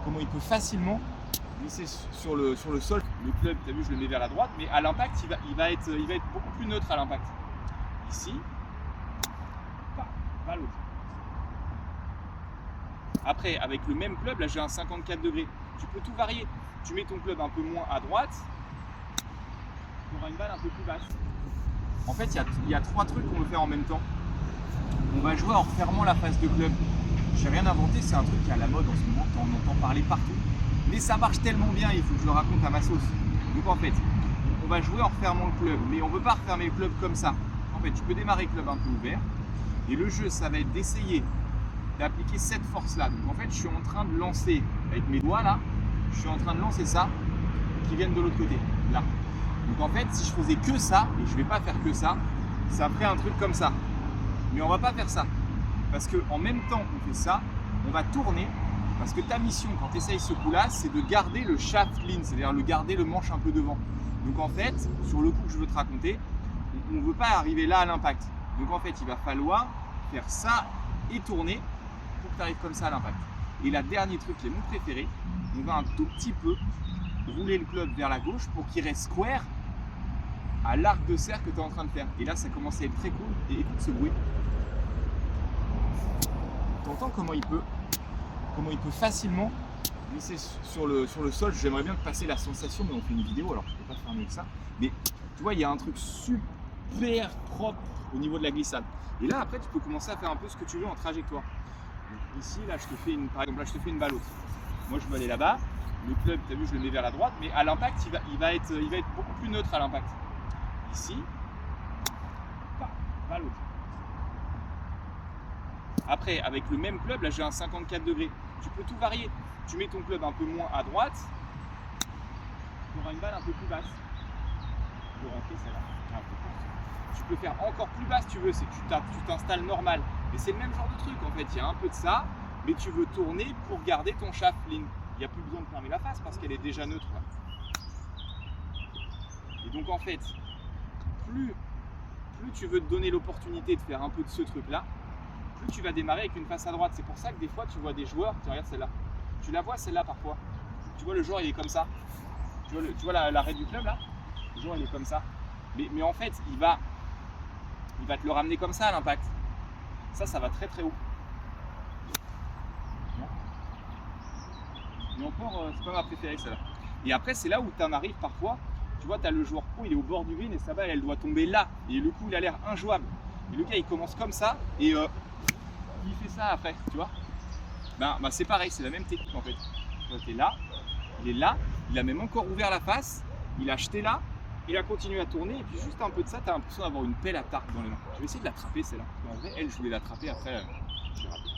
comment il peut facilement glisser sur le sol. Le club, tu as vu, je le mets vers la droite, mais à l'impact, il va être beaucoup plus neutre à l'impact. Ici, pas l'autre. Après, avec le même club, là j'ai un 54 degrés. Tu peux tout varier. Tu mets ton club un peu moins à droite, tu auras une balle un peu plus basse. En fait, il y a 3 trucs qu'on veut faire en même temps. On va jouer en refermant la face de club. J'ai rien inventé, c'est un truc qui est à la mode en ce moment, on entend parler partout. Mais ça marche tellement bien, il faut que je le raconte à ma sauce. Donc en fait, on va jouer en refermant le club, mais on ne veut pas refermer le club comme ça. En fait, tu peux démarrer le club un peu ouvert. Et le jeu, ça va être d'essayer d'appliquer cette force-là. Donc en fait, je suis en train de lancer, avec mes doigts là, je suis en train de lancer ça, qui viennent de l'autre côté, là. Donc en fait, si je faisais que ça, et je ne vais pas faire que ça ferait un truc comme ça. Mais on ne va pas faire ça. Parce qu'en même temps qu'on fait ça, on va tourner. Parce que ta mission, quand tu essayes ce coup-là, c'est de garder le shaft lean, c'est-à-dire garder le manche un peu devant. Donc en fait, sur le coup que je veux te raconter, on ne veut pas arriver là à l'impact. Donc en fait, il va falloir faire ça et tourner pour que tu arrives comme ça à l'impact. Et le dernier truc qui est mon préféré, on va un tout petit peu rouler le club vers la gauche pour qu'il reste square à l'arc de cercle que tu es en train de faire. Et là, ça commence à être très cool. Et écoute ce bruit. Tu entends comment il peut facilement glisser sur le sol. J'aimerais bien te passer la sensation, mais on fait une vidéo, alors je ne peux pas faire mieux que ça. Mais tu vois, il y a un truc super propre au niveau de la glissade. Et là, après, tu peux commencer à faire un peu ce que tu veux en trajectoire. Donc, ici, là, par exemple, là, je te fais une balle haute. Moi, je veux aller là-bas. Le club, tu as vu, je le mets vers la droite, mais à l'impact, il va être beaucoup plus neutre à l'impact. Ici, pas l'autre. Après, avec le même club, là j'ai un 54 degrés. Tu peux tout varier. Tu mets ton club un peu moins à droite, tu auras une balle un peu plus basse. Tu peux rentrer celle-là. Tu peux faire encore plus basse si tu veux, c'est que tu t'installes normal. Mais c'est le même genre de truc en fait, il y a un peu de ça, mais tu veux tourner pour garder ton shaft lean. Il n'y a plus besoin de fermer la face parce qu'elle est déjà neutre là. Et donc en fait, plus tu veux te donner l'opportunité de faire un peu de ce truc-là, plus tu vas démarrer avec une face à droite. C'est pour ça que des fois tu vois des joueurs, tu regardes celle-là, tu la vois celle-là parfois, tu vois le joueur il est comme ça, tu vois l'arrêt du club là, le joueur il est comme ça, mais en fait il va te le ramener comme ça à l'impact. Ça va très très haut. Mais encore, c'est pas ma préférée celle-là. Et après c'est là où tu en arrives parfois, tu vois, tu as le joueur pro, il est au bord du green et sa balle elle doit tomber là, et le coup il a l'air injouable. Et le gars il commence comme ça, et il fait ça après, tu vois. Ben c'est pareil, c'est la même technique en fait. Tu es là, il est là, il a même encore ouvert la face, il a jeté là, il a continué à tourner, et puis juste un peu de ça, tu as l'impression d'avoir une pelle à tarte dans les mains. Je vais essayer de l'attraper celle-là. En vrai, elle, je voulais l'attraper après, je l'ai raté.